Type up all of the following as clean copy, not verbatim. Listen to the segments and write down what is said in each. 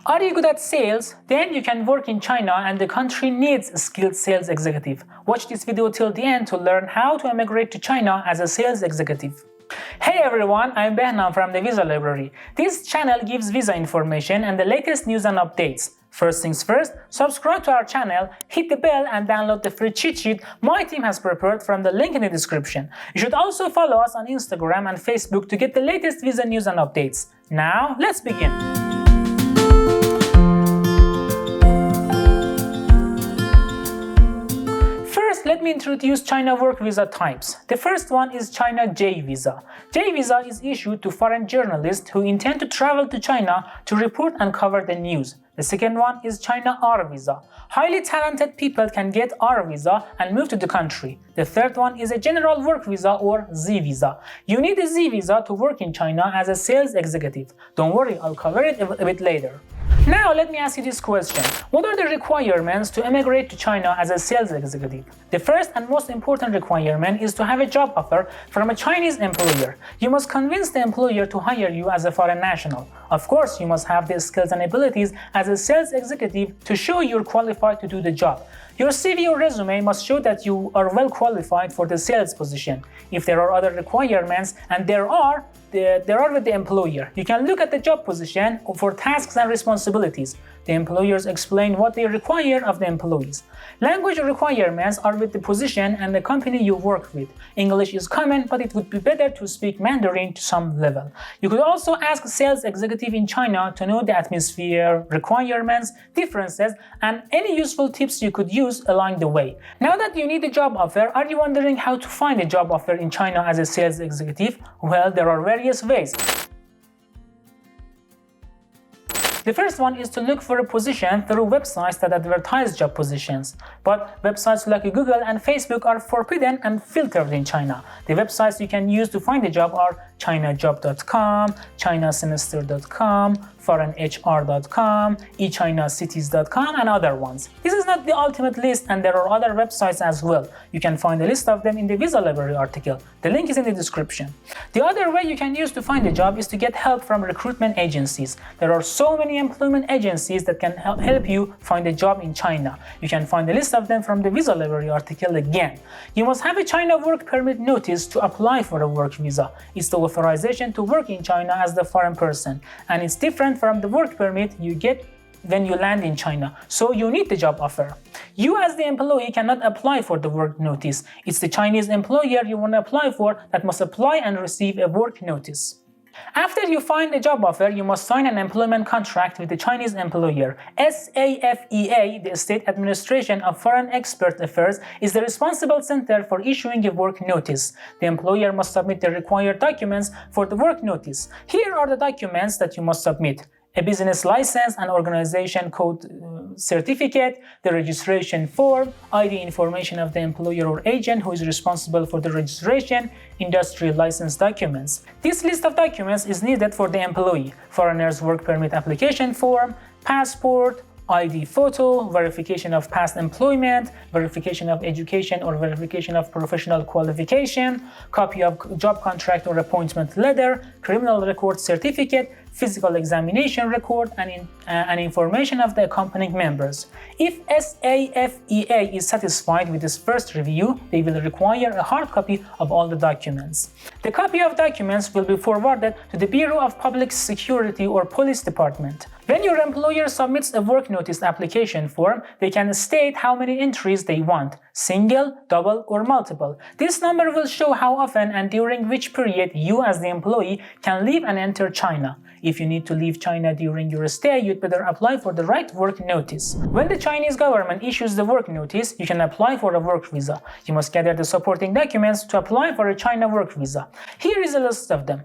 Are you good at sales? Then you can work in China and the country needs a skilled sales executive. Watch this video till the end to learn how to immigrate to China as a sales executive. Hey everyone, I'm Behnam from the Visa Library. This channel gives visa information and the latest news and updates. First things first, subscribe to our channel, hit the bell and download the free cheat sheet my team has prepared from the link in the description. You should also follow us on Instagram and Facebook to get the latest visa news and updates. Now, let's begin. First, let me introduce China work visa types. The first one is China J visa. J visa is issued to foreign journalists who intend to travel to China to report and cover the news. The second one is China R visa. Highly talented people can get R visa and move to the country. The third one is a general work visa or Z visa. You need a Z visa to work in China as a sales executive. Don't worry, I'll cover it a bit later. Now let me ask you this question. What are the requirements to immigrate to China as a sales executive? The first and most important requirement is to have a job offer from a Chinese employer. You must convince the employer to hire you as a foreign national. Of course, you must have the skills and abilities as a sales executive to show you're qualified to do the job. Your CV or resume must show that you are well qualified for the sales position. If there are other requirements, and there are with the employer, you can look at the job position for tasks and responsibilities. The employers explain what they require of the employees. Language requirements are with the position and the company you work with. English is common, but it would be better to speak Mandarin to some level. You could also ask a sales executive in China to know the atmosphere, requirements, differences, and any useful tips you could use along the way. Now that you need a job offer, are you wondering how to find a job offer in China as a sales executive? Well, there are various ways. The first one is to look for a position through websites that advertise job positions. But websites like Google and Facebook are forbidden and filtered in China. The websites you can use to find a job are chinajob.com, chinasemester.com, foreignhr.com, echinacities.com, and other ones. This is not the ultimate list, and there are other websites as well. You can find a list of them in the Visa Library article. The link is in the description. The other way you can use to find a job is to get help from recruitment agencies. There are so many employment agencies that can help you find a job in China. You can find a list of them from the Visa Library article again. You must have a China work permit notice to apply for a work visa. It's the authorization to work in China as the foreign person, and it's different from the work permit you get when you land in China, so you need the job offer. You as the employee cannot apply for the work notice. It's the Chinese employer you want to apply for that must apply and receive a work notice. After you find a job offer, you must sign an employment contract with the Chinese employer. SAFEA, the State Administration of Foreign Export Affairs, is the responsible center for issuing a work notice. The employer must submit the required documents for the work notice. Here are the documents that you must submit: a business license and organization code certificate, the registration form, ID information of the employer or agent who is responsible for the registration, industry license documents. This list of documents is needed for the employee: foreigner's work permit application form, passport, ID photo, verification of past employment, verification of education or verification of professional qualification, copy of job contract or appointment letter, criminal record certificate, physical examination record, and information of the accompanying members. If SAFEA is satisfied with this first review, they will require a hard copy of all the documents. The copy of documents will be forwarded to the Bureau of Public Security or Police Department. When your employer submits a work notice application form, they can state how many entries they want: single, double, or multiple. This number will show how often and during which period you as the employee can leave and enter China. If you need to leave China during your stay, you'd better apply for the right work notice. When the Chinese government issues the work notice, you can apply for a work visa. You must gather the supporting documents to apply for a China work visa. Here is a list of them.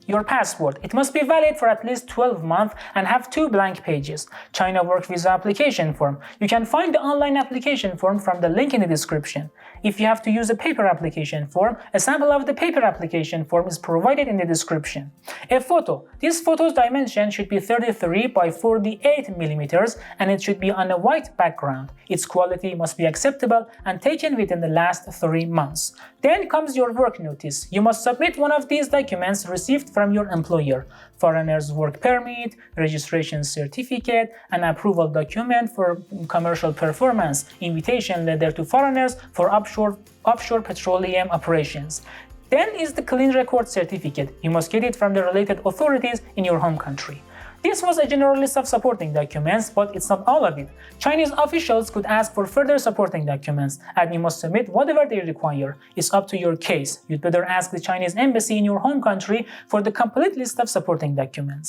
Your passport. It must be valid for at least 12 months and have 2 blank pages. China work visa application form. You can find the online application form from the link in the description. If you have to use a paper application form, a sample of the paper application form is provided in the description. A photo. This photo's dimension should be 33 by 48 millimeters and it should be on a white background. Its quality must be acceptable and taken within the last 3 months. Then comes your work notice. You must submit one of these documents received from your employer: foreigner's work permit, registration certificate, an approval document for commercial performance, invitation letter to foreigners for offshore petroleum operations. Then is the clean record certificate. You must get it from the related authorities in your home country. This was a general list of supporting documents, but it's not all of it. Chinese officials could ask for further supporting documents, and you must submit whatever they require. It's up to your case. You'd better ask the Chinese embassy in your home country for the complete list of supporting documents.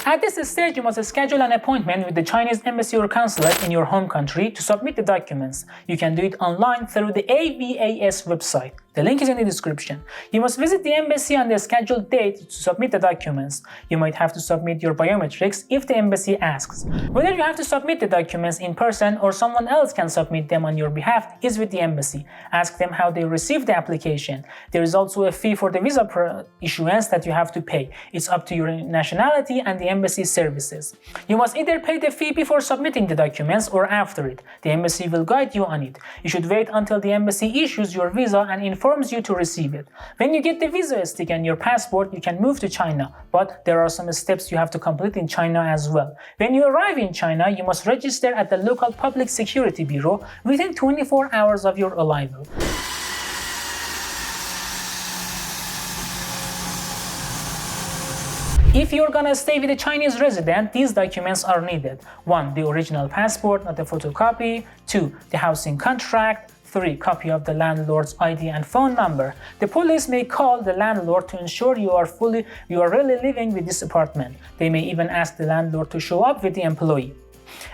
At this stage, you must schedule an appointment with the Chinese embassy or consulate in your home country to submit the documents. You can do it online through the AVAS website. The link is in the description. You must visit the embassy on the scheduled date to submit the documents. You might have to submit your biometrics if the embassy asks. Whether you have to submit the documents in person or someone else can submit them on your behalf is with the embassy. Ask them how they received the application. There is also a fee for the visa issuance that you have to pay. It's up to your nationality and the embassy services. You must either pay the fee before submitting the documents or after it. The embassy will guide you on it. You should wait until the embassy issues your visa and informs you to receive it. When you get the visa stick and your passport, you can move to China, but there are some steps you have to complete in China as well. When you arrive in China, you must register at the local public security bureau within 24 hours of your arrival. If you're gonna stay with a Chinese resident, these documents are needed. 1. The original passport, not a photocopy. 2. The housing contract. 3. Copy of the landlord's ID and phone number. The police may call the landlord to ensure you are really living with this apartment. They may even ask the landlord to show up with the employee.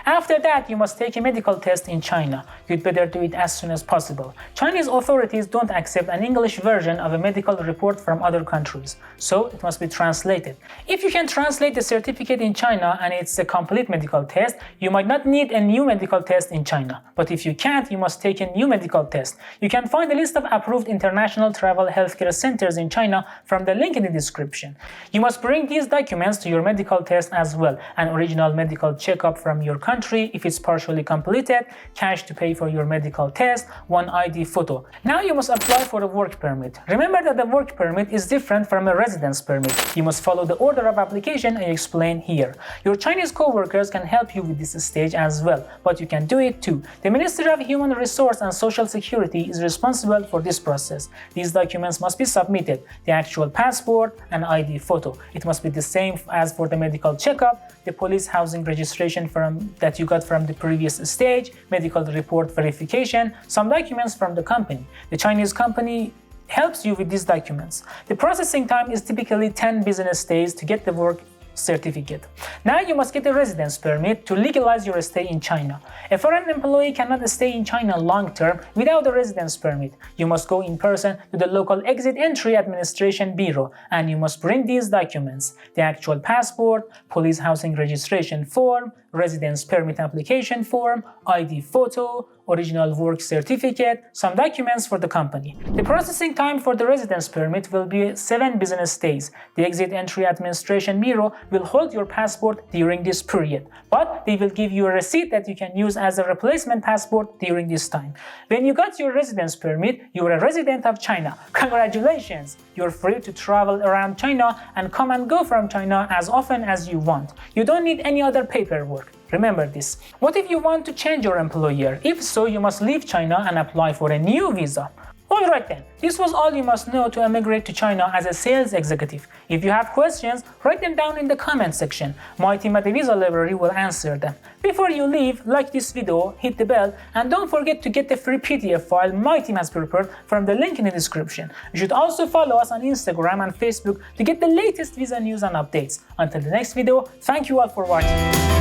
After that, you must take a medical test in China. You'd better do it as soon as possible. Chinese authorities don't accept an English version of a medical report from other countries, so it must be translated. If you can translate the certificate in China and it's a complete medical test, you might not need a new medical test in China. But if you can't, you must take a new medical test. You can find a list of approved international travel healthcare centers in China from the link in the description. You must bring these documents to your medical test as well: an original medical checkup from your country if it's partially completed, cash to pay for your medical test, one ID photo. Now you must apply for a work permit. Remember that the work permit is different from a residence permit. You must follow the order of application I explained here. Your Chinese co-workers can help you with this stage as well, but you can do it too. The Ministry of Human Resource and Social Security is responsible for this process. These documents must be submitted: the actual passport and ID photo. It must be the same as for the medical checkup, the police housing registration that you got from the previous stage, medical report verification, some documents from the company. The Chinese company helps you with these documents. The processing time is typically 10 business days to get the work certificate. Now you must get a residence permit to legalize your stay in China. A foreign employee cannot stay in China long term without a residence permit. You must go in person to the local exit entry administration bureau and you must bring these documents: the actual passport, police housing registration form, residence permit application form, ID photo, original work certificate, some documents for the company. The processing time for the residence permit will be 7 business days. The Exit Entry Administration Bureau will hold your passport during this period, but they will give you a receipt that you can use as a replacement passport during this time. When you got your residence permit, you are a resident of China. Congratulations! You're free to travel around China and come and go from China as often as you want. You don't need any other paperwork. Remember this. What if you want to change your employer? If so, you must leave China and apply for a new visa. Alright then, this was all you must know to immigrate to China as a sales executive. If you have questions, write them down in the comment section. My team at the Visa Library will answer them. Before you leave, like this video, hit the bell, and don't forget to get the free PDF file my team has prepared from the link in the description. You should also follow us on Instagram and Facebook to get the latest visa news and updates. Until the next video, thank you all for watching.